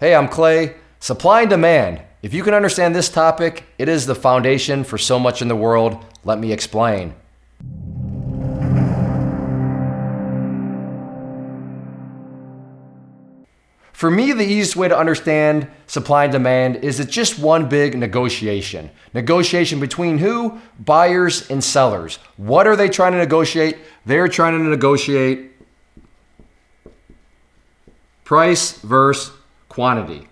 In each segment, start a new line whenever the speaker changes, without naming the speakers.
Hey, I'm Clay. Supply and demand. If you can understand this topic, it is the foundation for so much in the world. Let me explain. For me, the easiest way to understand supply and demand is it's just one big negotiation. Negotiation between who? Buyers and sellers. What are they trying to negotiate? They're trying to negotiate price versus quantity.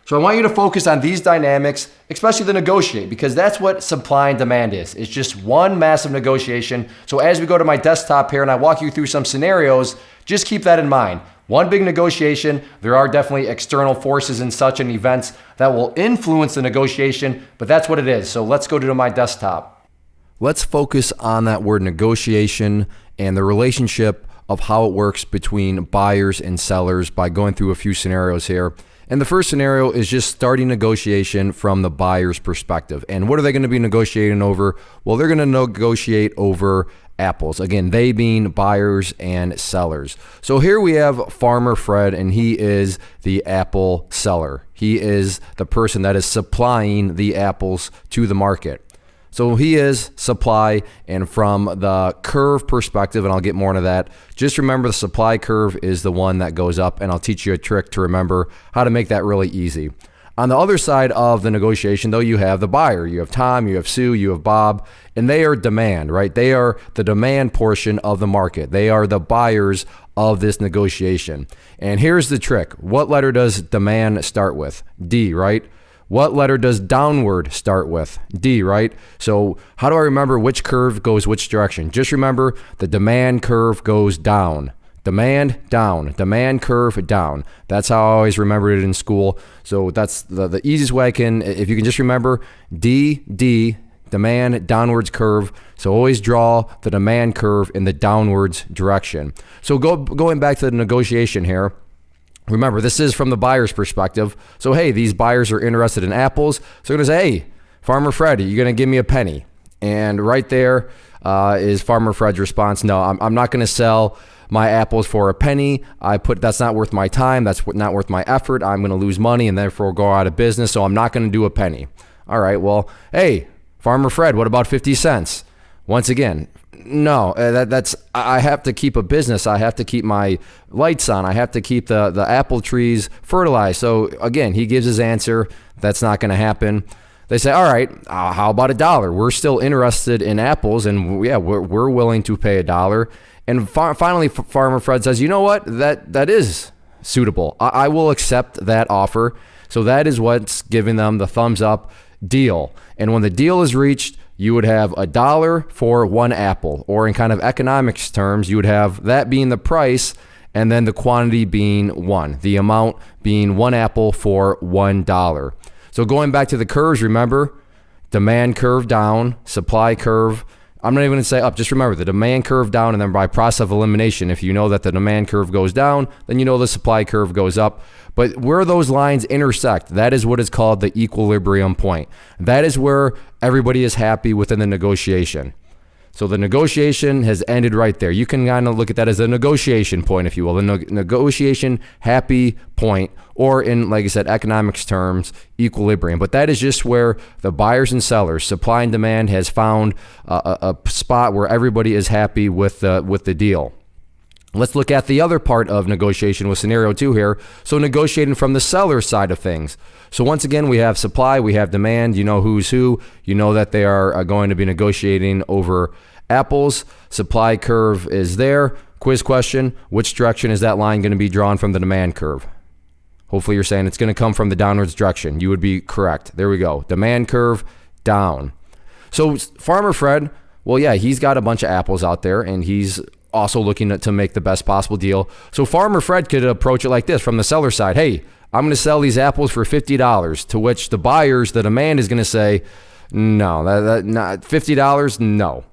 So I want you to focus on these dynamics, especially the negotiate, because that's what supply and demand is. It's just one massive negotiation. So as we go to my desktop here and I walk you through some scenarios, just keep that in mind. One big negotiation. There are definitely external forces and such and events that will influence the negotiation, but that's what it is. So let's go to my desktop. Let's focus on that word negotiation and the relationship of how it works between buyers and sellers by going through a few scenarios here. And the first scenario is just starting negotiation from the buyer's perspective. And what are they going to be negotiating over? Well, they're going to negotiate over apples. Again, they being buyers and sellers. So here we have Farmer Fred, and he is the apple seller. He is the person that is supplying the apples to the market. So he is supply, and from the curve perspective, and I'll get more into that, just remember the supply curve is the one that goes up, and I'll teach you a trick to remember how to make that really easy. On the other side of the negotiation, though, you have the buyer. You have Tom, you have Sue, you have Bob, and they are demand, right? They are the demand portion of the market. They are the buyers of this negotiation. And here's the trick. What letter does demand start with? D, right? What letter does downward start with? D, right? So how do I remember which curve goes which direction? Just remember the demand curve goes down. Demand down, demand curve down. That's how I always remembered it in school. So that's the easiest way I can, if you can just remember D, demand downwards curve. So always draw the demand curve in the downwards direction. So going back to the negotiation here, remember, this is from the buyer's perspective. So, hey, these buyers are interested in apples. So they're going to say, hey, Farmer Fred, you're going to give me a penny. And right there is Farmer Fred's response. No, I'm not going to sell my apples for a penny. That's not worth my time. That's not worth my effort. I'm going to lose money and therefore go out of business. So I'm not going to do a penny. All right, well, hey, Farmer Fred, what about 50 cents? Once again, no, I have to keep a business. I have to keep my lights on. I have to keep the apple trees fertilized. So again, he gives his answer. That's not going to happen. They say, all right, how about $1? We're still interested in apples, and yeah, we're willing to pay $1. And finally, Farmer Fred says, you know what? That is suitable. I will accept that offer. So that is what's giving them the thumbs up deal. And when the deal is reached, you would have $1 for one apple, or in kind of economics terms, you would have that being the price and then the quantity being one, the amount being one apple for $1. So going back to the curves, remember, demand curve down, supply curve. I'm not even going to say up. Just remember the demand curve down, and then by process of elimination, if you know that the demand curve goes down, then you know the supply curve goes up. But where those lines intersect, that is what is called the equilibrium point. That is where everybody is happy within the negotiation. So the negotiation has ended right there. You can kind of look at that as a negotiation point, if you will, the negotiation happy point, or in, like I said, economics terms, equilibrium. But that is just where the buyers and sellers, supply and demand, has found a spot where everybody is happy with the deal. Let's look at the other part of negotiation with scenario 2 here. So negotiating from the seller side of things. So once again, we have supply, we have demand. You know who's who. You know that they are going to be negotiating over apples. Supply curve is there. Quiz question, which direction is that line going to be drawn from the demand curve? Hopefully you're saying it's going to come from the downwards direction. You would be correct. There we go. Demand curve down. So Farmer Fred, well, yeah, he's got a bunch of apples out there, and he's also looking to make the best possible deal. So Farmer Fred could approach it like this from the seller side. Hey, I'm going to sell these apples for $50, to which the buyers, the demand is going to say, no, not $50, no.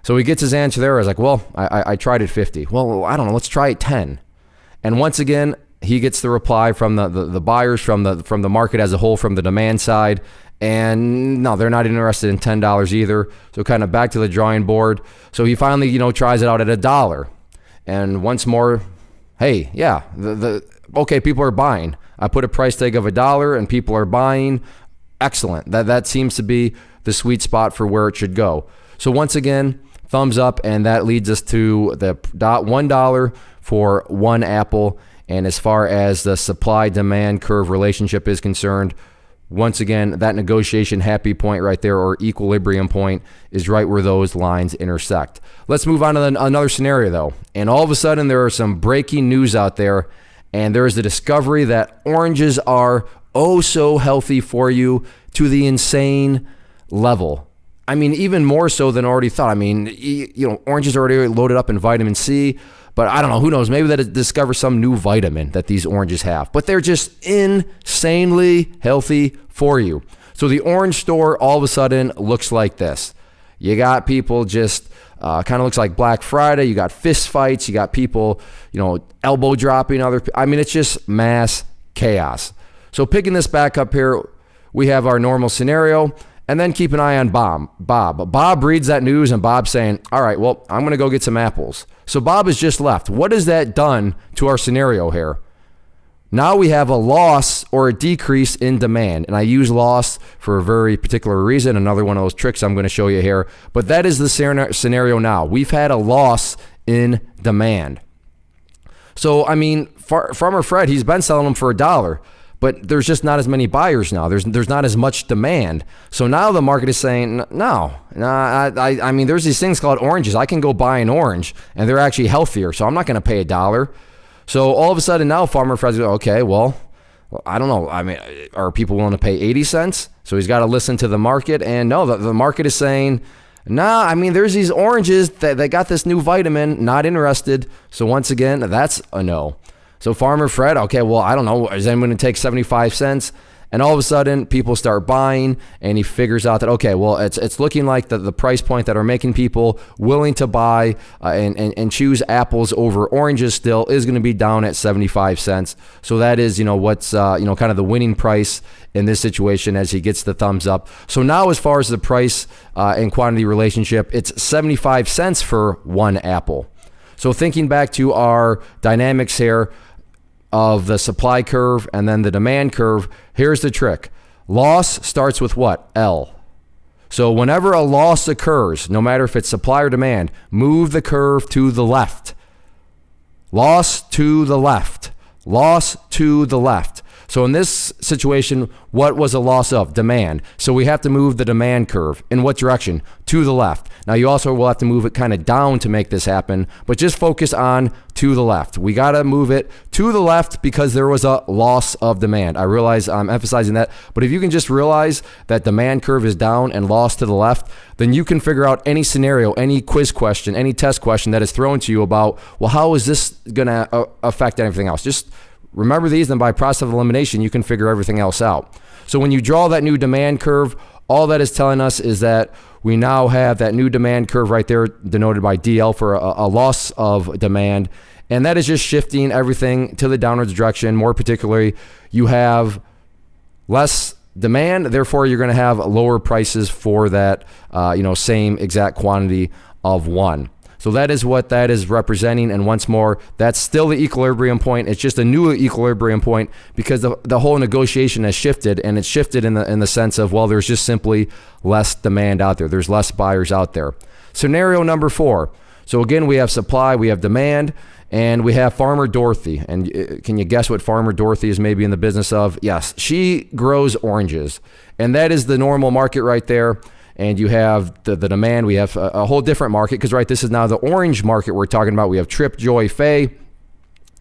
So he gets his answer there. I was like, well, I tried at 50. Well, I don't know, let's try at 10. And once again, he gets the reply from the buyers, from the market as a whole, from the demand side. And no, they're not interested in $10 either. So kind of back to the drawing board. So he finally, tries it out at $1. And once more, hey, yeah, okay, people are buying. I put a price tag of $1 and people are buying. Excellent. That seems to be the sweet spot for where it should go. So once again, thumbs up, and that leads us to the $1 for one apple. And as far as the supply-demand curve relationship is concerned, once again, that negotiation happy point right there, or equilibrium point, is right where those lines intersect. Let's move on to another scenario, though. And all of a sudden, there are some breaking news out there, and there is the discovery that oranges are oh so healthy for you to the insane level. I mean, even more so than already thought. I mean, oranges are already loaded up in vitamin C, but I don't know, who knows? Maybe that it discovers some new vitamin that these oranges have. But they're just insanely healthy for you. So the orange store all of a sudden looks like this. You got people just kind of looks like Black Friday. You got fist fights. You got people, elbow dropping other. I mean, it's just mass chaos. So picking this back up here, we have our normal scenario. And then keep an eye on Bob. Bob reads that news, and Bob's saying, all right, well, I'm going to go get some apples. So Bob has just left. What has that done to our scenario here? Now we have a loss or a decrease in demand. And I use loss for a very particular reason, another one of those tricks I'm going to show you here. But that is the scenario now. We've had a loss in demand. So, I mean, Farmer Fred, he's been selling them for $1. But there's just not as many buyers now. There's not as much demand. So now the market is saying, no. I mean, there's these things called oranges. I can go buy an orange, and they're actually healthier. So I'm not going to pay $1. So all of a sudden now Farmer Fred's going, okay, well, I don't know. I mean, are people willing to pay 80 cents? So he's got to listen to the market. And no, the market is saying, nah, I mean, there's these oranges that got this new vitamin, not interested. So once again, that's a no. So Farmer Fred, okay, well, I don't know, is anyone going to take 75 cents? And all of a sudden, people start buying, and he figures out that, okay, well, it's looking like the price point that are making people willing to buy and choose apples over oranges still is going to be down at 75 cents. So that is, what's, kind of the winning price in this situation as he gets the thumbs up. So now as far as the price and quantity relationship, it's 75 cents for one apple. So thinking back to our dynamics here, of the supply curve and then the demand curve, here's the trick. Loss starts with what? L. So whenever a loss occurs, no matter if it's supply or demand, move the curve to the left. Loss to the left. Loss to the left. So in this situation, what was a loss of? Demand. So we have to move the demand curve. In what direction? To the left. Now you also will have to move it kind of down to make this happen, but just focus on to the left. We got to move it to the left because there was a loss of demand. I realize I'm emphasizing that, but if you can just realize that demand curve is down and loss to the left, then you can figure out any scenario, any quiz question, any test question that is thrown to you about, well, how is this going to affect anything else? Just remember these, then by process of elimination, you can figure everything else out. So when you draw that new demand curve, all that is telling us is that we now have that new demand curve right there denoted by DL for a loss of demand. And that is just shifting everything to the downwards direction. More particularly, you have less demand, therefore you're going to have lower prices for that same exact quantity of one. So that is what that is representing. And once more, that's still the equilibrium point. It's just a new equilibrium point because the whole negotiation has shifted, and it's shifted in the sense of, well, there's just simply less demand out there. There's less buyers out there. Scenario number 4. So again, we have supply, we have demand, and we have Farmer Dorothy. And can you guess what Farmer Dorothy is maybe in the business of? Yes, she grows oranges. And that is the normal market right there. And you have the demand. We have a whole different market because, right, this is now the orange market we're talking about. We have Trip, Joy, Fay.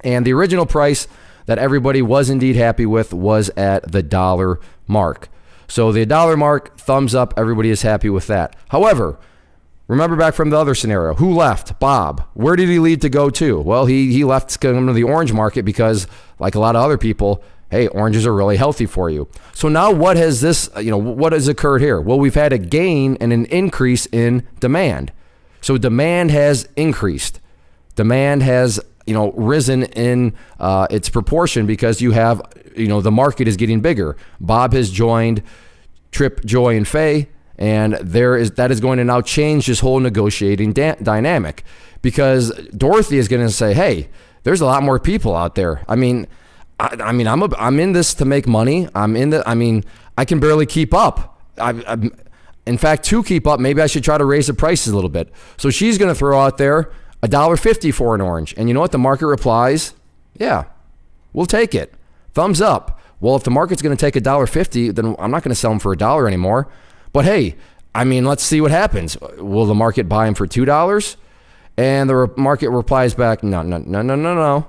And the original price that everybody was indeed happy with was at the $1 mark. So the $1 mark, thumbs up, everybody is happy with that. However, remember back from the other scenario, who left? Bob. Where did he leave to go to? Well, he left to come to the orange market because, like a lot of other people, hey, oranges are really healthy for you. So now what has occurred here? Well, we've had a gain and an increase in demand. So demand has increased. Demand has, risen in its proportion because you have, the market is getting bigger. Bob has joined Trip, Joy, and Fay, and that is going to now change this whole negotiating dynamic because Dorothy is going to say, hey, there's a lot more people out there. I mean, I'm in this to make money. I can barely keep up. In fact, to keep up, maybe I should try to raise the prices a little bit. So she's going to throw out there $1.50 for an orange. And you know what? The market replies, yeah, we'll take it. Thumbs up. Well, if the market's going to take $1.50, then I'm not going to sell them for $1 anymore. But hey, let's see what happens. Will the market buy them for $2? And the market replies back, no.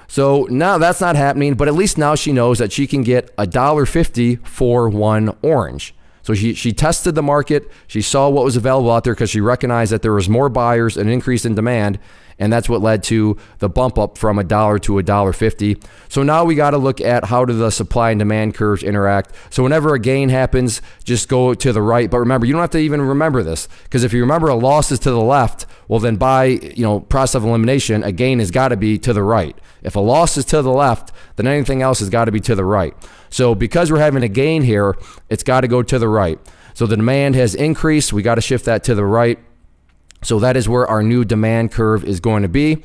So now that's not happening, but at least now she knows that she can get $1.50 for one orange. So she tested the market. She saw what was available out there because she recognized that there was more buyers, an increase in demand, and that's what led to the bump up from $1 to $1.50. So now we got to look at how do the supply and demand curves interact. So whenever a gain happens, just go to the right. But remember, you don't have to even remember this, because if you remember a loss is to the left, well then by process of elimination, a gain has got to be to the right. If a loss is to the left, then anything else has got to be to the right. So because we're having a gain here, it's got to go to the right. So the demand has increased. We got to shift that to the right. So that is where our new demand curve is going to be.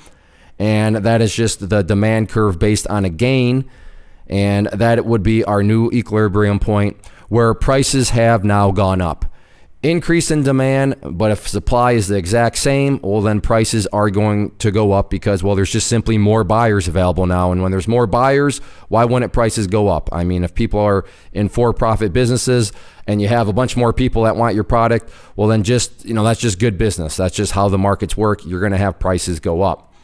And that is just the demand curve based on a gain. And that would be our new equilibrium point where prices have now gone up. Increase in demand, but if supply is the exact same, well, then prices are going to go up because, well, there's just simply more buyers available now. And when there's more buyers, why wouldn't prices go up? I mean, if people are in for-profit businesses and you have a bunch more people that want your product, well, then just, that's just good business. That's just how the markets work. You're going to have prices go up.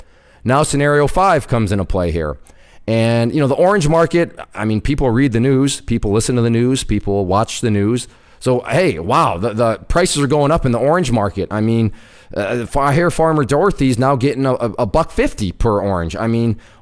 Now, scenario 5 comes into play here. And, the orange market, people read the news, people listen to the news, people watch the news. So, hey, wow, the prices are going up in the orange market. I hear Farmer Dorothy's now getting a $1.50 per orange.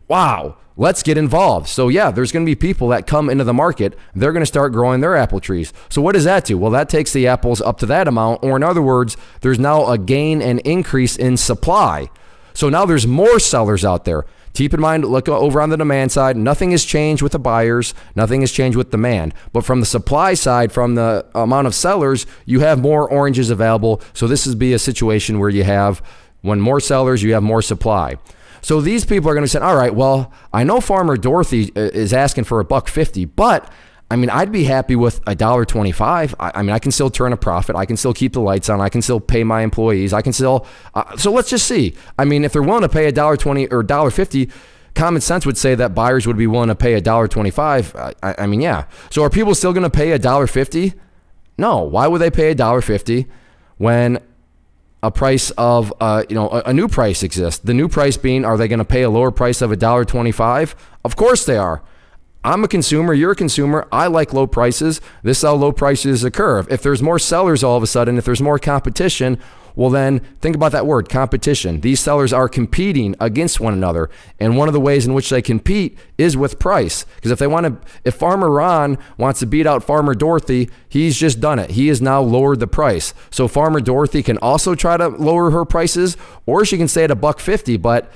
Wow, let's get involved. So, yeah, there's going to be people that come into the market. They're going to start growing their apple trees. So what does that do? Well, that takes the apples up to that amount. Or in other words, there's now a gain and increase in supply. So now there's more sellers out there. Keep in mind, look over on the demand side. Nothing has changed with the buyers. Nothing has changed with demand. But from the supply side, from the amount of sellers, you have more oranges available. So this would be a situation where you have, when more sellers, you have more supply. So these people are going to say, all right, well, I know Farmer Dorothy is asking for $1.50, but I'd be happy with $1.25. I can still turn a profit. I can still keep the lights on. I can still pay my employees. I can still. So let's just see. If they're willing to pay $1.20 or $1.50, common sense would say that buyers would be willing to pay $1.25. Yeah. So are people still going to pay $1.50? No. Why would they pay $1.50 when a price of a new price exists? The new price being, are they going to pay a lower price of $1.25? Of course they are. I'm a consumer, you're a consumer, I like low prices. This is how low prices occur. If there's more sellers all of a sudden, if there's more competition, well then think about that word, competition. These sellers are competing against one another. And one of the ways in which they compete is with price. Because if Farmer Ron wants to beat out Farmer Dorothy, he's just done it. He has now lowered the price. So Farmer Dorothy can also try to lower her prices, or she can stay at $1.50, but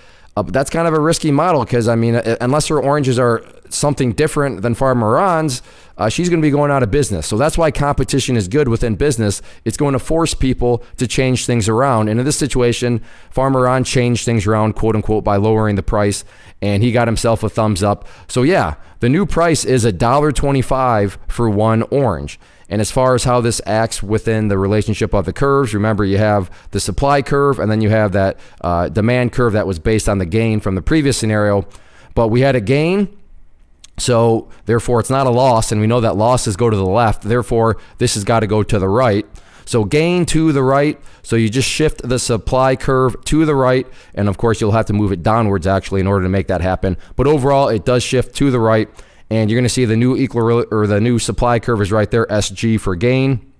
that's kind of a risky model because, unless her oranges are something different than Farmer Ron's, she's going to be going out of business. So that's why competition is good within business. It's going to force people to change things around. And in this situation, Farmer Ron changed things around, quote unquote, by lowering the price, and he got himself a thumbs up. So yeah, the new price is $1.25 for one orange. And as far as how this acts within the relationship of the curves, remember you have the supply curve and then you have that demand curve that was based on the gain from the previous scenario. But we had a gain, so therefore it's not a loss, and we know that losses go to the left. Therefore, this has got to go to the right. So gain to the right, so you just shift the supply curve to the right, and of course you'll have to move it downwards actually in order to make that happen. But overall, it does shift to the right. And you're going to see the new supply curve is right there, SG for gain.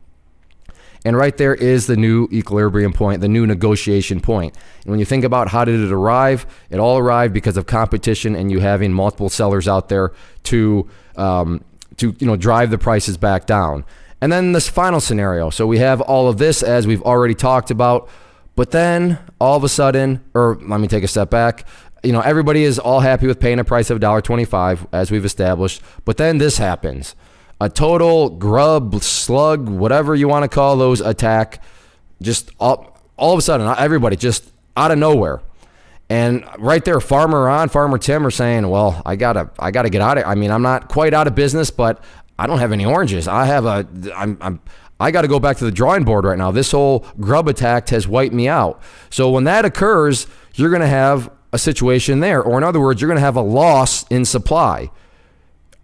And right there is the new equilibrium point, the new negotiation point. And when you think about how did it arrive, it all arrived because of competition and you having multiple sellers out there to drive the prices back down. And then this final scenario. So we have all of this as we've already talked about, but then all of a sudden, or let me take a step back. Everybody is all happy with paying a price of $1.25 as we've established, but then this happens. A total grub, slug, whatever you want to call those attack, just all of a sudden, everybody just out of nowhere.
And right there, Farmer Tim are saying, well, I gotta get out of it. I mean, I'm not quite out of business, but I don't have any oranges. I got to go back to the drawing board right now. This whole Grub Attack has wiped me out. So when that occurs, you're going to have a situation there. Or in other words, you're going to have a loss in supply.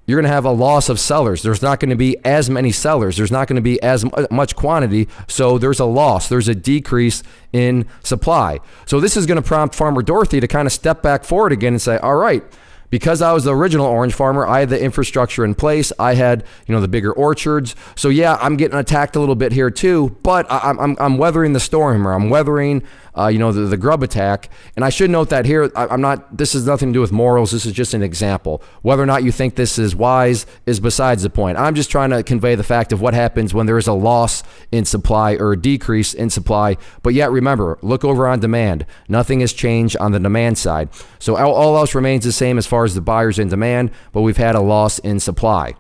You're going to have a loss of sellers. There's not going to be as many sellers. There's not going to be as much quantity. So there's a loss. There's a decrease in supply. So this is going to prompt Farmer Dorothy to kind of step back forward again and say, all right, because I was the original orange farmer, I had the infrastructure in place. I had, the bigger orchards. So yeah, I'm getting attacked a little bit here too, but I'm weathering the storm, or I'm weathering, the Grub Attack. And I should note that here, this has nothing to do with morals. This is just an example. Whether or not you think this is wise is besides the point. I'm just trying to convey the fact of what happens when there is a loss in supply or a decrease in supply. But yet remember, look over on demand. Nothing has changed on the demand side. So all else remains the same as far as the buyers in demand, but we've had a loss in supply.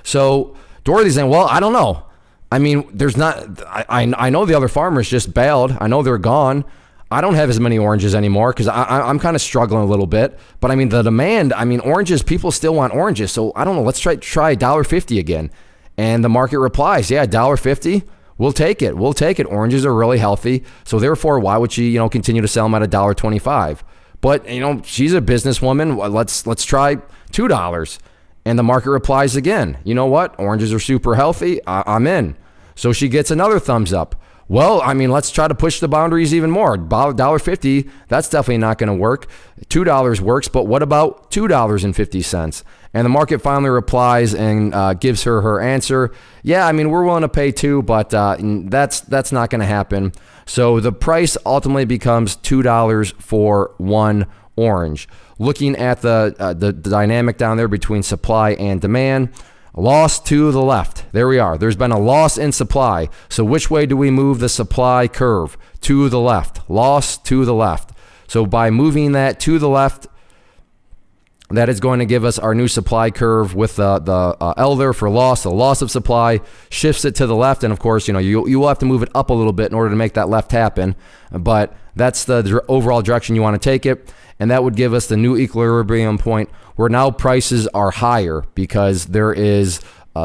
So Dorothy's saying, well, I don't know. I mean, there's not, I know the other farmers just bailed. I know they're gone. I don't have as many oranges anymore because I'm kind of struggling a little bit. But I mean, the demand, oranges, people still want oranges. So I don't know, let's try $1.50 again. And the market replies, yeah, $1.50. We'll take it. Oranges are really healthy. So therefore, why would she, continue to sell them at $1.25? But, she's a businesswoman. Let's try $2. And the market replies again, you know what? Oranges are super healthy. I'm in. So she gets another thumbs up. Well, let's try to push the boundaries even more. $1.50, that's definitely not going to work. $2 works, but what about $2.50? And the market finally replies and gives her answer. Yeah, we're willing to pay $2, but that's not going to happen. So the price ultimately becomes $2 for one orange. Looking at the dynamic down there between supply and demand, loss to the left. There we are. There's been a loss in supply. So which way do we move the supply curve? To the left. Loss to the left. So by moving that to the left, that is going to give us our new supply curve with the L there for loss. The loss of supply shifts it to the left. And of course, you will have to move it up a little bit in order to make that left happen. But that's the overall direction you want to take it. And that would give us the new equilibrium point where now prices are higher because there is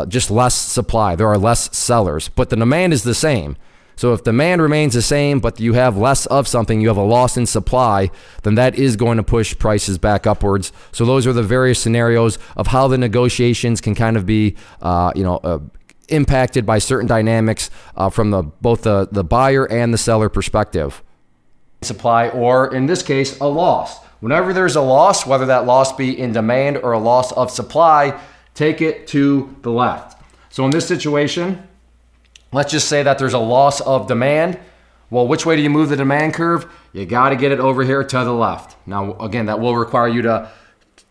just less supply. There are less sellers, but the demand is the same. So if demand remains the same, but you have less of something, you have a loss in supply, then that is going to push prices back upwards. So those are the various scenarios of how the negotiations can kind of be, impacted by certain dynamics from both the buyer and the seller perspective.
Supply, or in this case, a loss. Whenever there's a loss, whether that loss be in demand or a loss of supply, take it to the left. So in this situation, let's just say that there's a loss of demand. Well, which way do you move the demand curve? You got to get it over here to the left. Now, again, that will require you to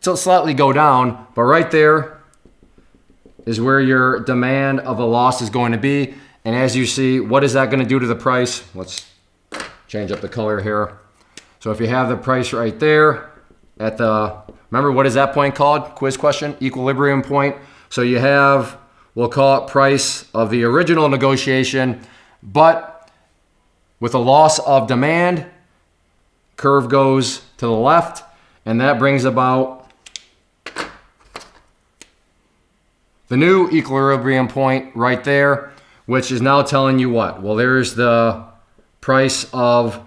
slightly go down, but right there is where your demand of a loss is going to be. And as you see, what is that going to do to the price? Let's change up the color here. So if you have the price right there at remember what is that point called? Quiz question, equilibrium point. So you have, we'll call it price of the original negotiation, but with a loss of demand, curve goes to the left, and that brings about the new equilibrium point right there, which is now telling you what? Well, there's the price of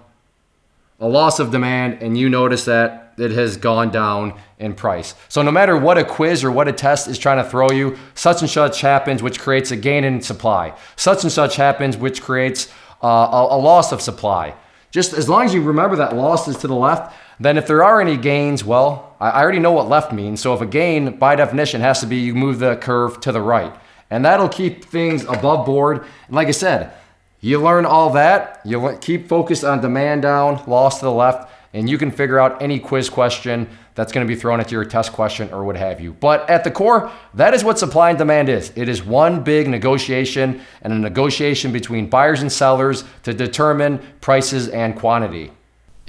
a loss of demand, and you notice that it has gone down in price. So no matter what a quiz or what a test is trying to throw you, such and such happens, which creates a gain in supply. Such and such happens, which creates a loss of supply. Just as long as you remember that loss is to the left, then if there are any gains, well, I already know what left means. So if a gain, by definition, has to be you move the curve to the right. And that'll keep things above board. And like I said, you learn all that, you keep focused on demand down, loss to the left, and you can figure out any quiz question that's going to be thrown at your test question or what have you. But at the core, that is what supply and demand is. It is one big negotiation, and a negotiation between buyers and sellers to determine prices and quantity.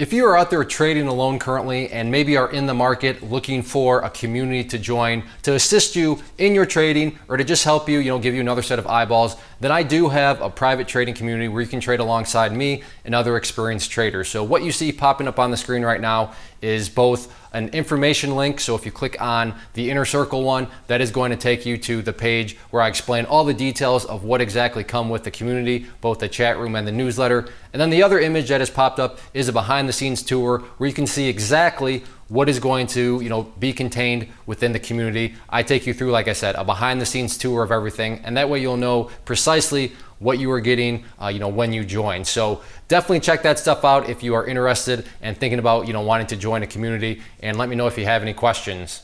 If you are out there trading alone currently and maybe are in the market looking for a community to join to assist you in your trading or to just help you, give you another set of eyeballs, then I do have a private trading community where you can trade alongside me and other experienced traders. So what you see popping up on the screen right now is both an information link. So if you click on the inner circle one, that is going to take you to the page where I explain all the details of what exactly come with the community, both the chat room and the newsletter. And then the other image that has popped up is a behind the scenes tour where you can see exactly what is going to be contained within the community. I take you through, like I said, a behind the scenes tour of everything, and that way you'll know precisely what you are getting when you join. So definitely check that stuff out if you are interested and thinking about wanting to join a community, and let me know if you have any questions.